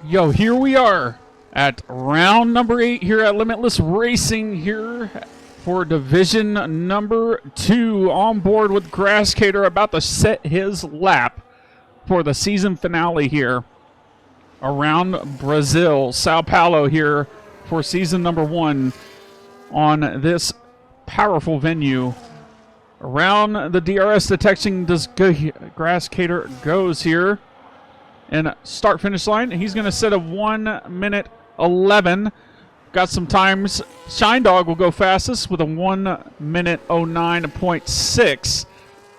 Yo, here we are at round number 8 here at Limitless Racing here for division number 2. On board with Grasscater, about to set his lap for the season finale here around Brazil, Sao Paulo here for season number 1 on this powerful venue. Around the DRS detection Grasscater goes here. And start-finish line, he's going to set a 1:11. Got some times. Shine Dog will go fastest with a 1:09.6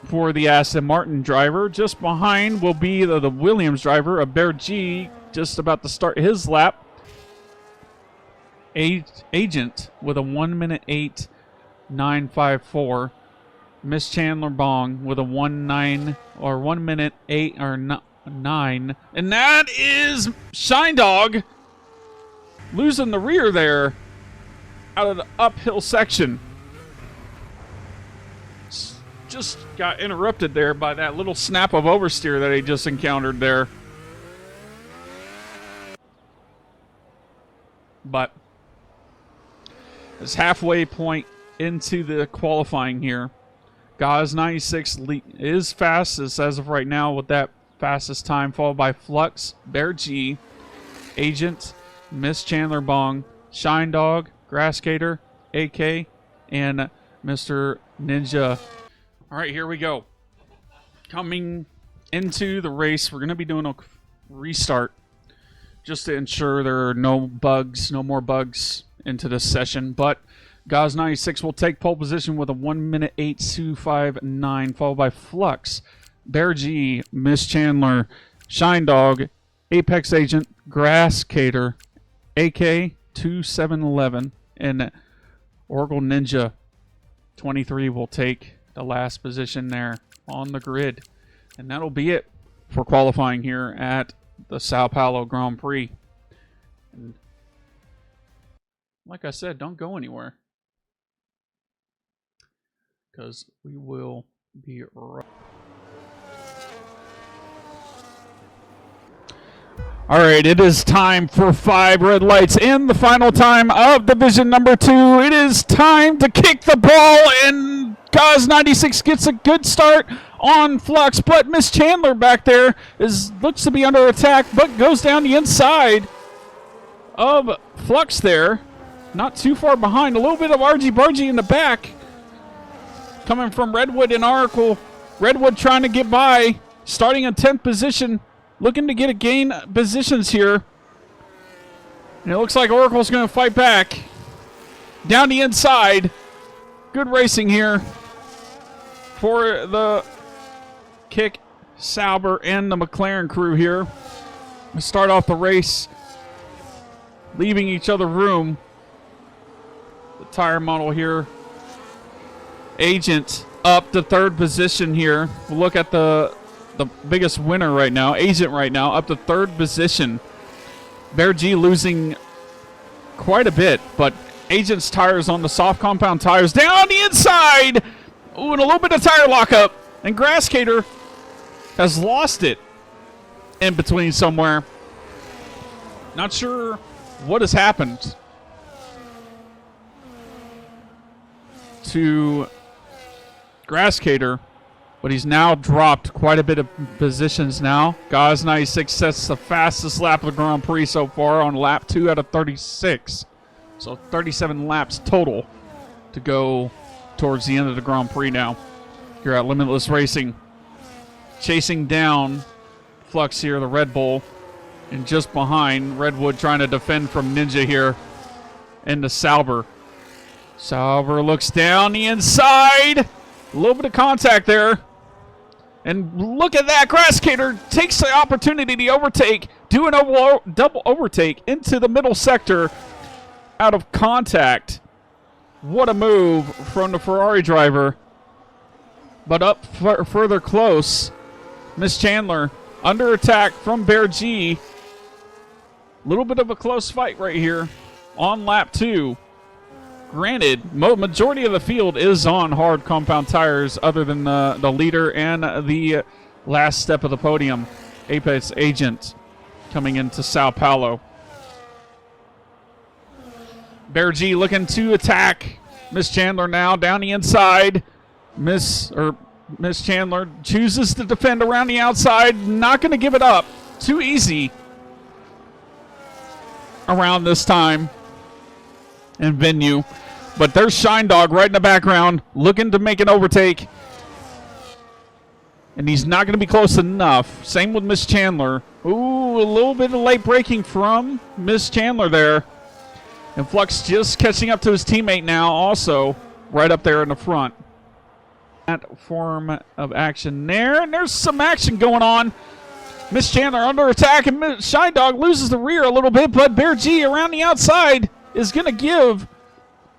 for the Aston Martin driver. Just behind will be the Williams driver, a Bear G, just about to start his lap. Agent with a 1:08.954. Miss Chandler Bong with a 1:08 or 9, and that is Shine Dog losing the rear there out of the uphill section. Just got interrupted there by that little snap of oversteer that he just encountered there. But it's halfway point into the qualifying here. Gaz 96 is fastest as of right now with that fastest time, followed by Flux, Bear G, Agent, Miss Chandler Bong, Shine Dog, Grasscater, AK, and Mr. Ninja. All right, here we go. Coming into the race, we're going to be doing a restart just to ensure there are no bugs, no more bugs into this session. But Gaz 96 will take pole position with a 1:08.259, followed by Flux, Bear G, Miss Chandler, Shine Dog, Apex Agent, Grasscater, AK 2711, and Oracle Ninja 23 will take the last position there on the grid. And that'll be it for qualifying here at the Sao Paulo Grand Prix. And like I said, don't go anywhere, because we will be right. All right, it is time for 5 red lights in the final time of division number 2. It is time to kick the ball, and Gaz 96 gets a good start on Flux, but Miss Chandler back there looks to be under attack, but goes down the inside of Flux there. Not too far behind. A little bit of argy-bargy in the back coming from Redwood and Oracle. Redwood trying to get by, starting in 10th position. Looking to get a gain positions here. And it looks like Oracle's going to fight back. Down the inside. Good racing here for the Kick, Sauber, and the McLaren crew here. We start off the race leaving each other room. The tire model here. Agent up to 3rd position here. We'll look at the biggest winner right now, Agent right now, up to 3rd position. Bear G losing quite a bit, but Agent's tires on the soft compound tires down on the inside. Ooh, and a little bit of tire lockup. And Grasscater has lost it in between somewhere. Not sure what has happened to Grasscater, but he's now dropped quite a bit of positions now. Gaz 96 sets the fastest lap of the Grand Prix so far on lap 2 out of 36. So 37 laps total to go towards the end of the Grand Prix now. Here at Limitless Racing. Chasing down Flux here, the Red Bull. And just behind, Redwood trying to defend from Ninja here. And the Sauber. Sauber looks down the inside. A little bit of contact there. And look at that. Grasscater takes the opportunity to overtake. Do a double overtake into the middle sector out of contact. What a move from the Ferrari driver. But up further close, Miss Chandler under attack from Bear G. Little bit of a close fight right here on lap 2. Granted, majority of the field is on hard compound tires other than the leader and the last step of the podium, Apex Agent, coming into Sao Paulo. Bear G looking to attack Miss Chandler now down the inside. Miss Chandler chooses to defend around the outside, not going to give it up. Too easy around this time and venue. But there's Shine Dog right in the background looking to make an overtake. And he's not going to be close enough. Same with Miss Chandler. Ooh, a little bit of late braking from Miss Chandler there. And Flux just catching up to his teammate now also right up there in the front. That form of action there. And there's some action going on. Miss Chandler under attack, and Shine Dog loses the rear a little bit, but Bear G around the outside is going to give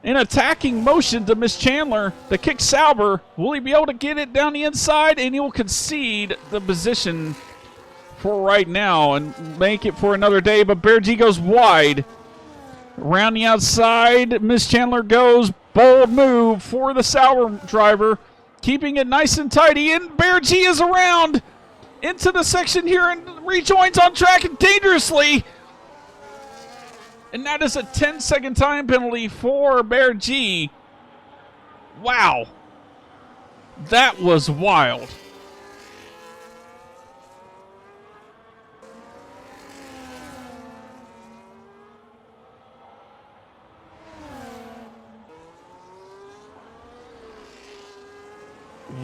an attacking motion to Miss Chandler to kick Sauber. Will he be able to get it down the inside? And he will concede the position for right now and make it for another day, but Bear G goes wide. Around the outside, Miss Chandler goes. Bold move for the Sauber driver, keeping it nice and tidy, and Bear G is around into the section here and rejoins on track dangerously. And that is a 10-second time penalty for Bear G. Wow. That was wild.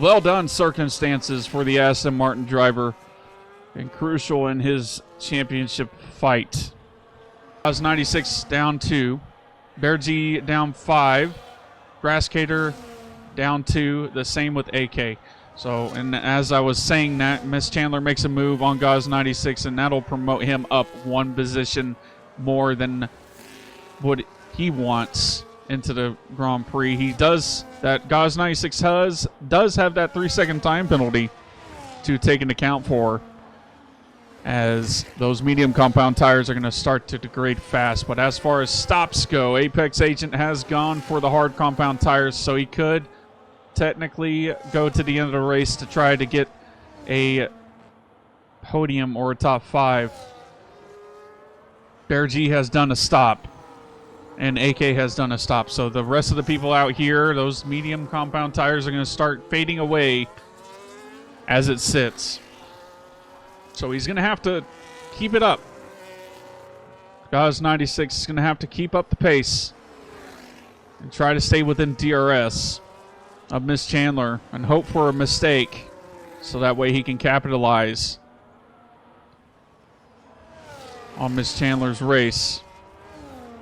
Well done circumstances for the Aston Martin driver, and crucial in his championship fight. 96 down 2, Bear G down 5, Grasscater down 2, the same with AK. So, and as I was saying that, Miss Chandler makes a move on Gauze 96, and that'll promote him up one position more than what he wants into the Grand Prix. He does, that Gauze 96 does have that 3-second time penalty to take into account for, as those medium compound tires are going to start to degrade fast. But as far as stops go, Apex Agent has gone for the hard compound tires, so he could technically go to the end of the race to try to get a podium or a top 5. Bear G has done a stop, and AK has done a stop. So the rest of the people out here, those medium compound tires are going to start fading away as it sits. So he's going to have to keep it up. Gauze 96 is going to have to keep up the pace and try to stay within DRS of Miss Chandler and hope for a mistake so that way he can capitalize on Miss Chandler's race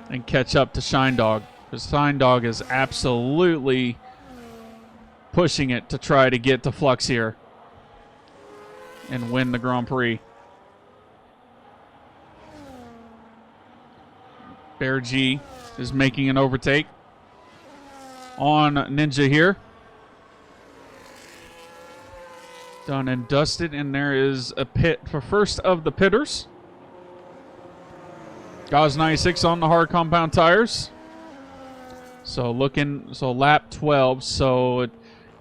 and catch up to Shine Dog, because Shine Dog is absolutely pushing it to try to get to Flux here and win the Grand Prix. Bear G is making an overtake on Ninja here. Done and dusted, and there is a pit for first of the pitters. Gauze 96 on the hard compound tires. So lap 12, so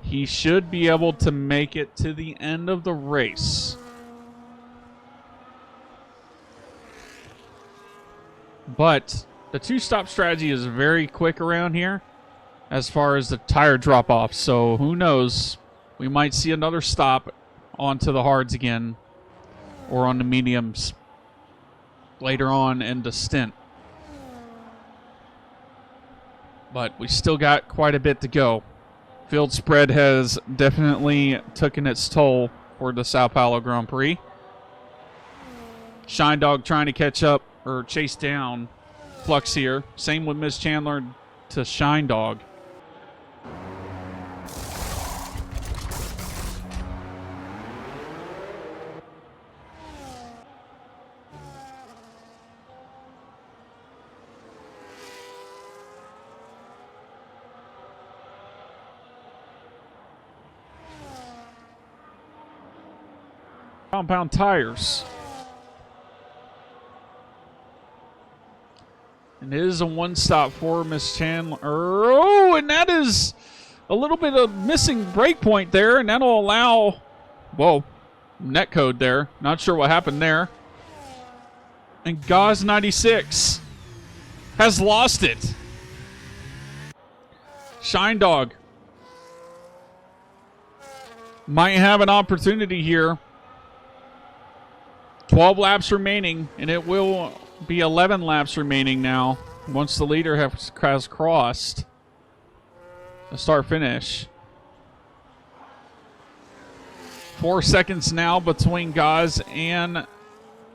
he should be able to make it to the end of the race. But the two-stop strategy is very quick around here as far as the tire drop-off. So who knows? We might see another stop onto the hards again or on the mediums later on in the stint. But we still got quite a bit to go. Field spread has definitely taken its toll for the Sao Paulo Grand Prix. Shine Dog trying to catch up or chase down Flux here. Same with Miss Chandler to Shine Dog. compound tires. And it is a one-stop for Miss Chandler. Oh, and that is a little bit of missing brake point there, and that'll allow, whoa, net code there. Not sure what happened there. And Gauze 96 has lost it. Shine Dog might have an opportunity here. 12 laps remaining, and it will be 11 laps remaining now once the leader has crossed the start finish. 4 seconds now between Gauze and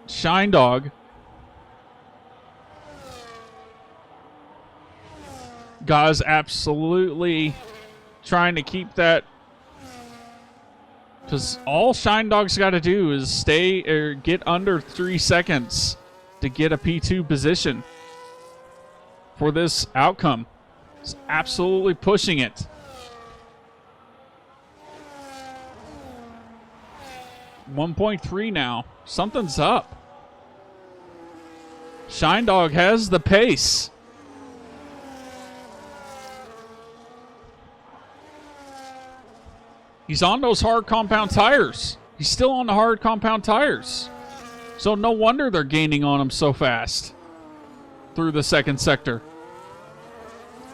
Shine Dog. Gauze absolutely trying to keep that, because all Shine Dog's got to do is stay or get under 3 seconds to get a P2 position for this outcome. It's absolutely pushing it. .3 now. Something's up. Shine Dog has the pace. He's on those hard compound tires. He's still on the hard compound tires. So no wonder they're gaining on him so fast through the second sector.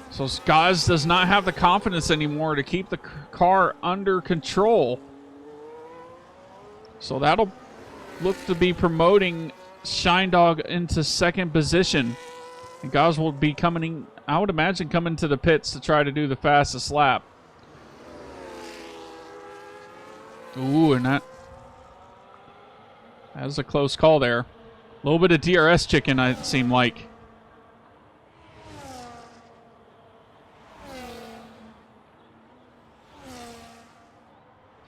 So Gauze does not have the confidence anymore to keep the car under control. So that'll look to be promoting Shine Dog into second position. And Gauze will be coming, I would imagine, coming to the pits to try to do the fastest lap. Ooh, and that was a close call there. A little bit of DRS chicken, it seemed like.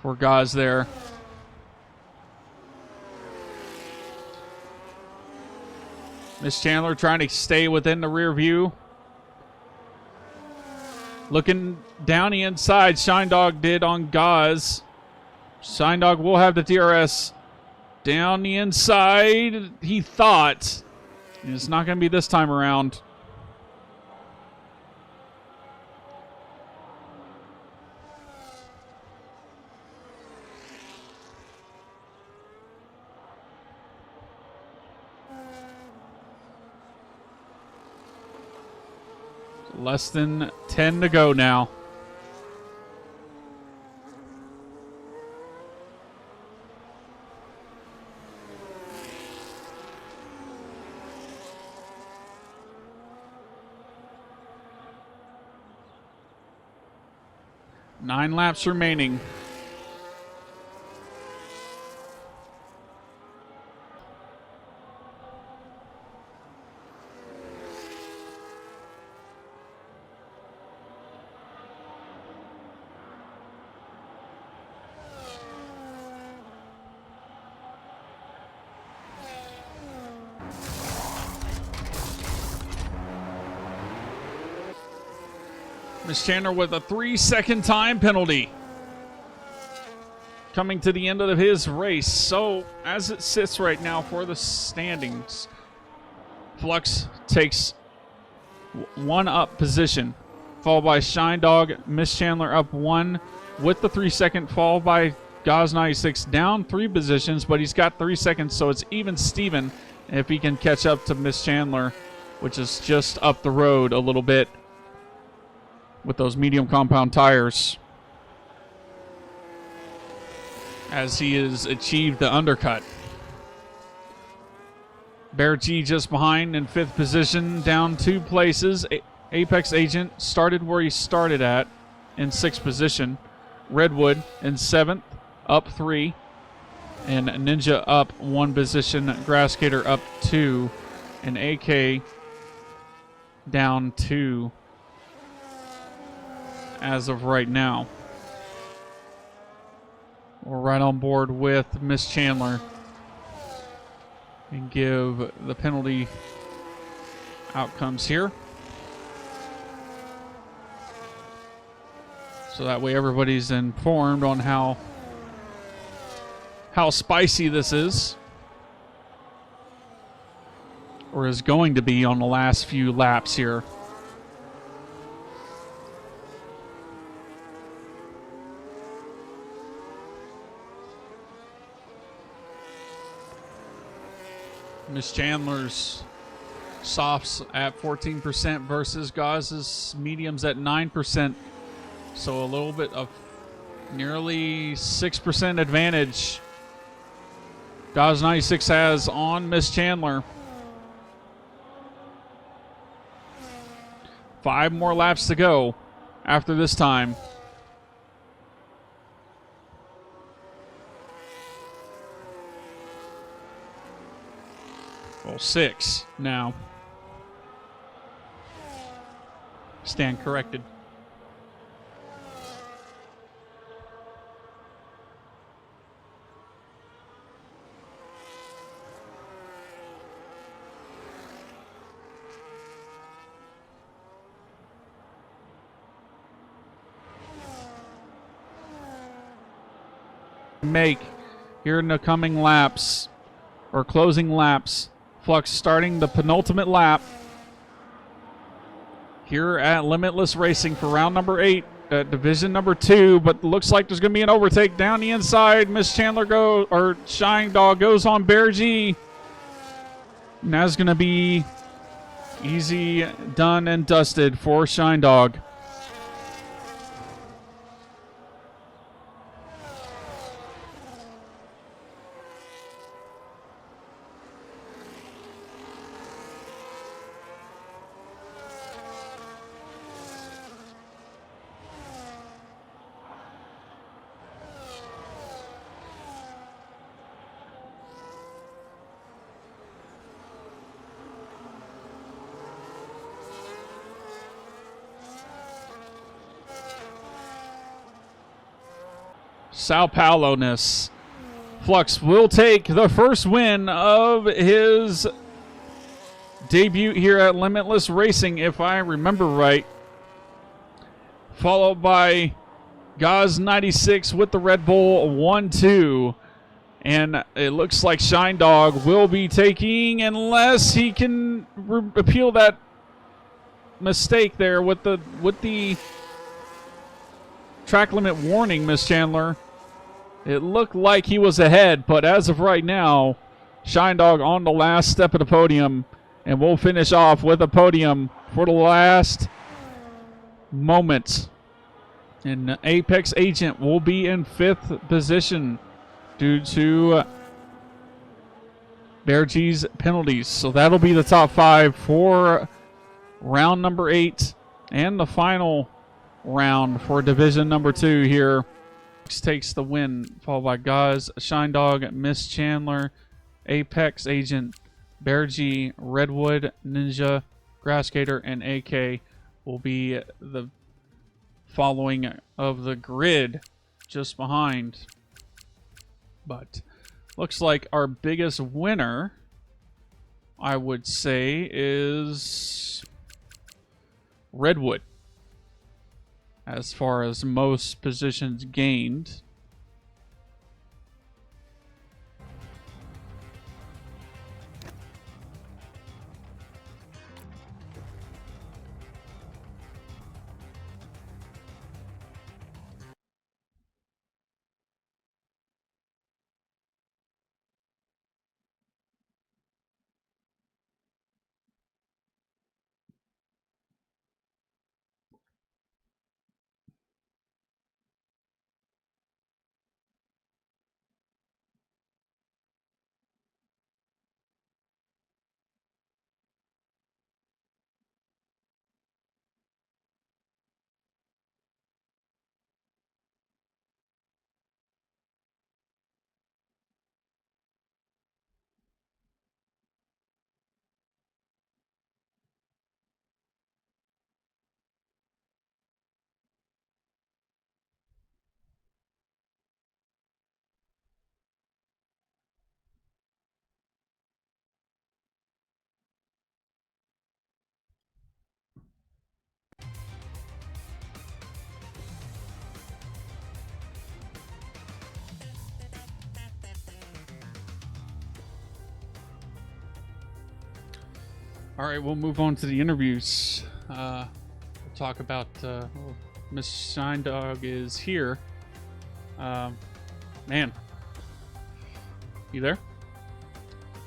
For Gauze there. Miss Chandler trying to stay within the rear view. Looking down the inside, Shine Dog did on Gauze. Shine Dog will have the DRS down the inside, he thought. It's not going to be this time around. Less than 10 to go now. Nine laps remaining. Miss Chandler with a 3-second time penalty. Coming to the end of his race. So, as it sits right now for the standings, Flux takes one up position, followed by Shine Dog. Miss Chandler up one with the 3-second, followed by Gauze 96 down 3 positions, but he's got 3 seconds, so it's even Steven if he can catch up to Miss Chandler, which is just up the road a little bit with those medium compound tires, as he has achieved the undercut. Bear G just behind in 5th position, down 2 places. Apex Agent started where he started at in 6th position. Redwood in 7th, up 3. And Ninja up 1 position. Grasscater up 2. And AK down 2 as of right now. We're right on board with Miss Chandler and give the penalty outcomes here, so that way everybody's informed on how how spicy this is, or is going to be on the last few laps here. Miss Chandler's softs at 14% versus Gauze's mediums at 9%. So a little bit of nearly 6% advantage Gauze 96 has on Miss Chandler. 5 more laps to go after this time. Well, 6 now. Stand corrected. Make here in the coming laps or closing laps. Flux starting the penultimate lap here at Limitless Racing for round number 8 at division number 2, but looks like there's going to be an overtake down the inside. Miss Chandler Shine Dog goes on Bear G. And that's going to be easy done and dusted for Shine Dog. Sao Paulo-ness. Flux will take the first win of his debut here at Limitless Racing, if I remember right. Followed by Gauze 96 with the Red Bull 1-2. And it looks like Shine Dog will be taking, unless he can appeal that mistake there with the track limit warning, Miss Chandler. It looked like he was ahead, but as of right now, Shine Dog on the last step of the podium, and we'll finish off with a podium for the last moment. And Apex Agent will be in 5th position due to Bear G's penalties. So that'll be the top 5 for round number 8 and the final round for division number 2 here. Takes the win, followed by Gauze, Shine Dog, Miss Chandler, Apex Agent, Bear G, Redwood, Ninja, Grassgator, and AK will be the following of the grid just behind. But looks like our biggest winner, I would say, is Redwood. As far as most positions gained. All right, we'll move on to the interviews. We'll talk about Miss Shine Dog is here. Man, you there?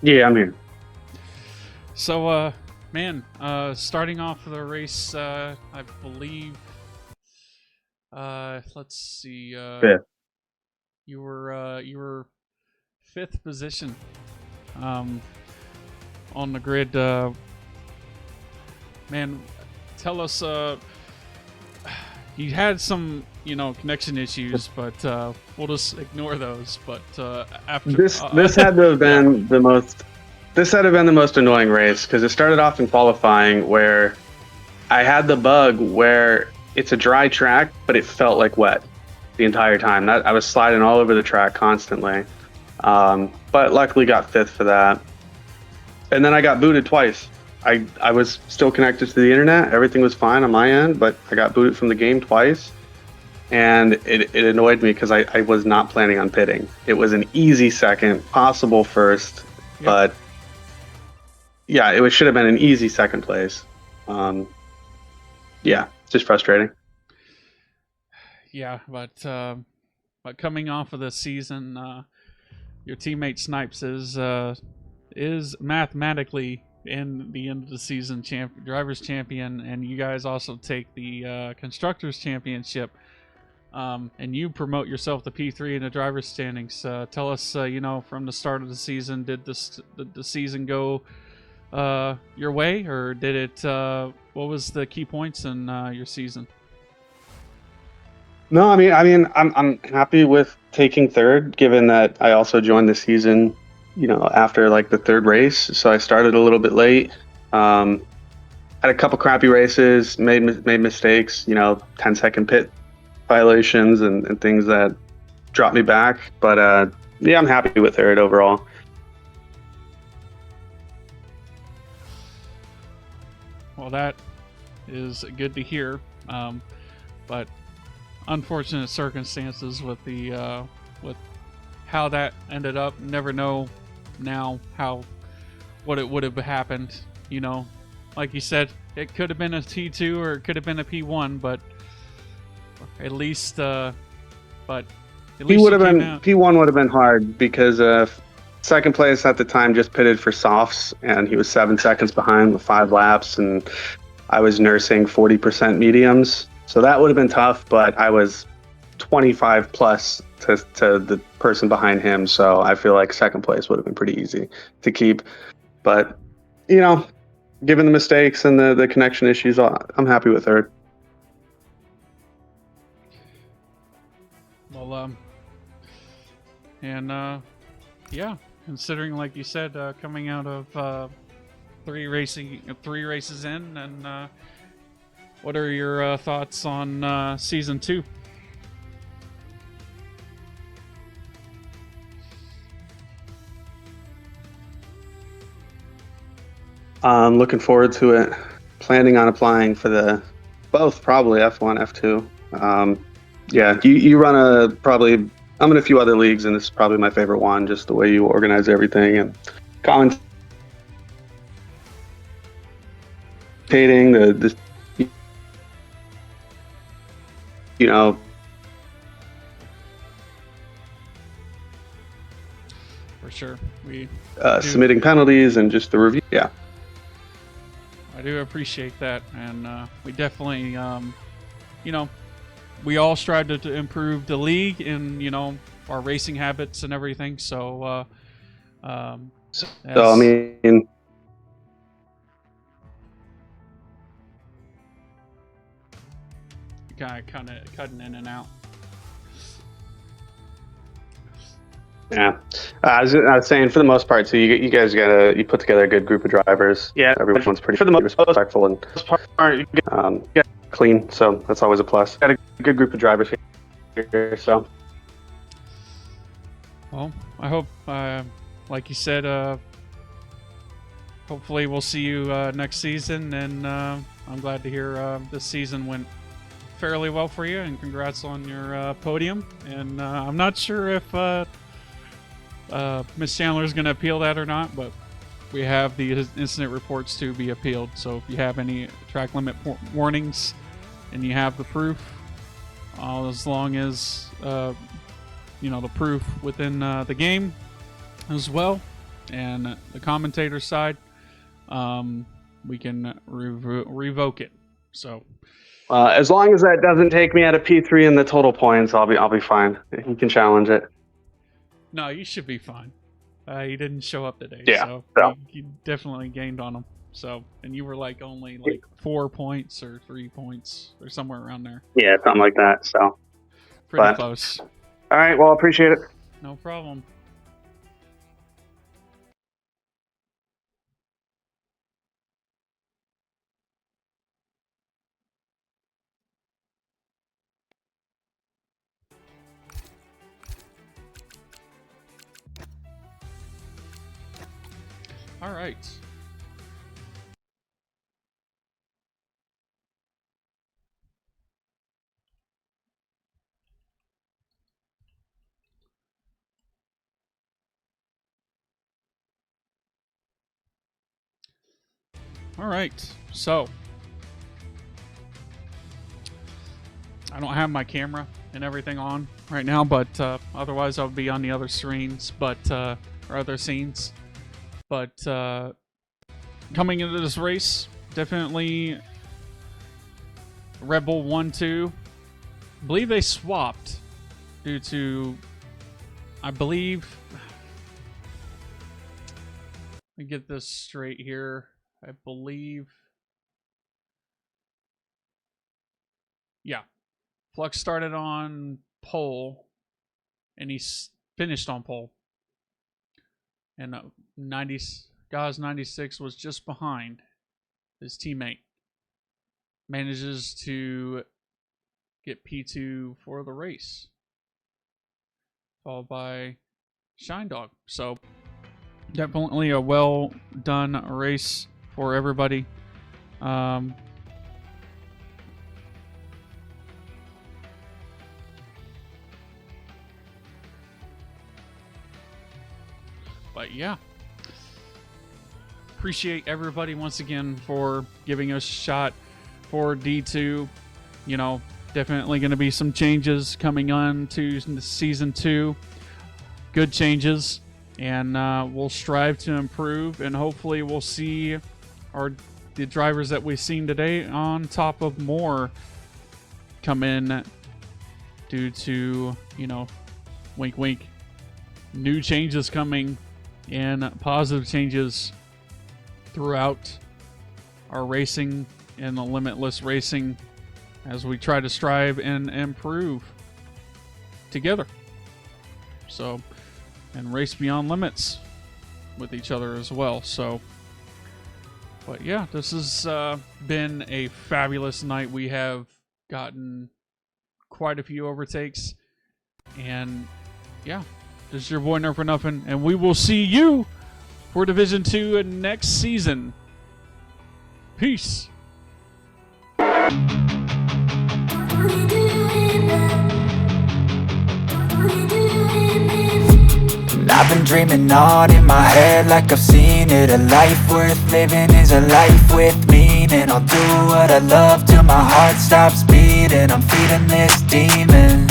Yeah, I'm here. So, man, starting off the race, I believe. Let's see. Fifth. You were fifth position. On the grid. Man, tell us. You had some, connection issues, but we'll just ignore those. But after This had to have been the most. This had to have been the most annoying race because it started off in qualifying where I had the bug where it's a dry track, but it felt like wet the entire time. I was sliding all over the track constantly, but luckily got fifth for that. And then I got booted twice. I was still connected to the internet. Everything was fine on my end, but I got booted from the game twice. And it annoyed me because I was not planning on pitting. It was an easy second, possible first, but yeah, it should have been an easy second place. Yeah, it's just frustrating. Yeah, but coming off of the season, your teammate Snipes is mathematically in the end of the season drivers champion, and you guys also take the constructors championship, and you promote yourself to P3 in the drivers standings. Tell us, from the start of the season, did the season go your way, or did it? What was the key points in your season? No, I mean, I'm happy with taking third, given that I also joined the season, after like the third race. So I started a little bit late. Had a couple crappy races, made mistakes, 10-second pit violations and things that dropped me back. But yeah, I'm happy with third overall. Well, that is good to hear. But unfortunate circumstances with the with how that ended up. Never know now what it would have happened. Like you said, it could have been a T2 or it could have been a P1, but at least He would have been P1 would have been hard because second place at the time just pitted for softs, and he was 7 seconds behind with 5 laps, and I was nursing 40% mediums. So that would have been tough, but I was 25 plus to the person behind him. So I feel like second place would have been pretty easy to keep. But, given the mistakes and the connection issues, I'm happy with third. Well, yeah, considering, like you said, coming out of 3 races in, and what are your thoughts on season 2? I'm looking forward to it. Planning on applying for both, probably F1, F2. Yeah, you run I'm in a few other leagues, and this is probably my favorite one, just the way you organize everything and commentating, the For sure. We submitting penalties and just the review. Yeah. I do appreciate that, and we definitely, we all strive to improve the league and, our racing habits and everything. So, I mean, kind of cutting in and out. Yeah, I was saying for the most part too. You guys you put together a good group of drivers. Yeah, everyone's pretty respectful and clean. So that's always a plus. Got a good group of drivers here. So, well, I hope, like you said, hopefully we'll see you next season. And I'm glad to hear this season went fairly well for you. And congrats on your podium. And I'm not sure if Miss Chandler's going to appeal that or not, but we have the incident reports to be appealed. So if you have any track limit warnings and you have the proof, as long as the proof within the game as well, and the commentator side, we can revoke it. So as long as that doesn't take me out of P3 in the total points, I'll be fine. You can challenge it. No, you should be fine. He didn't show up today, so you definitely gained on him. So, and you were like only like 4 points or 3 points or somewhere around there. Yeah, something like that. So pretty close. All right, well, appreciate it. No problem. All right. All right. So I don't have my camera and everything on right now, but otherwise I'll be on the other screens, or other scenes. But coming into this race, definitely Red Bull 1-2. I believe they swapped due to, let me get this straight here. I believe, yeah, Flux started on pole and he finished on pole. And Gaz 96 was just behind his teammate. Manages to get P2 for the race, followed by Shine Dog. So definitely a well done race for everybody. But yeah, appreciate everybody once again for giving us a shot for D2. You know, definitely going to be some changes coming on to season 2. Good changes, and we'll strive to improve, and hopefully we'll see the drivers that we've seen today on top of more come in due to, wink wink, new changes coming and positive changes throughout our racing and the limitless racing as we try to strive and improve together. So, and race beyond limits with each other as well. So, but yeah, this has been a fabulous night. We have gotten quite a few overtakes, and yeah, this is your boy Nerf for Nothing, and we will see you for Division 2 next season. Peace. I've been dreaming on in my head like I've seen it. A life worth living is a life with meaning. I'll do what I love till my heart stops beating. I'm feeding this demon.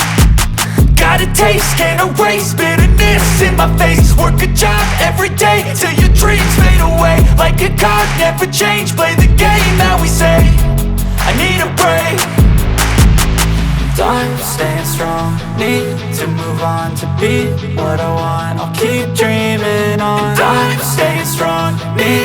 Got a taste, can't erase bitterness in my face. Work a job every day till your dreams fade away. Like a card, never change, play the game that we say. I need a break. I'm staying strong, need to move on to be what I want. I'll keep dreaming on. I'm staying strong, need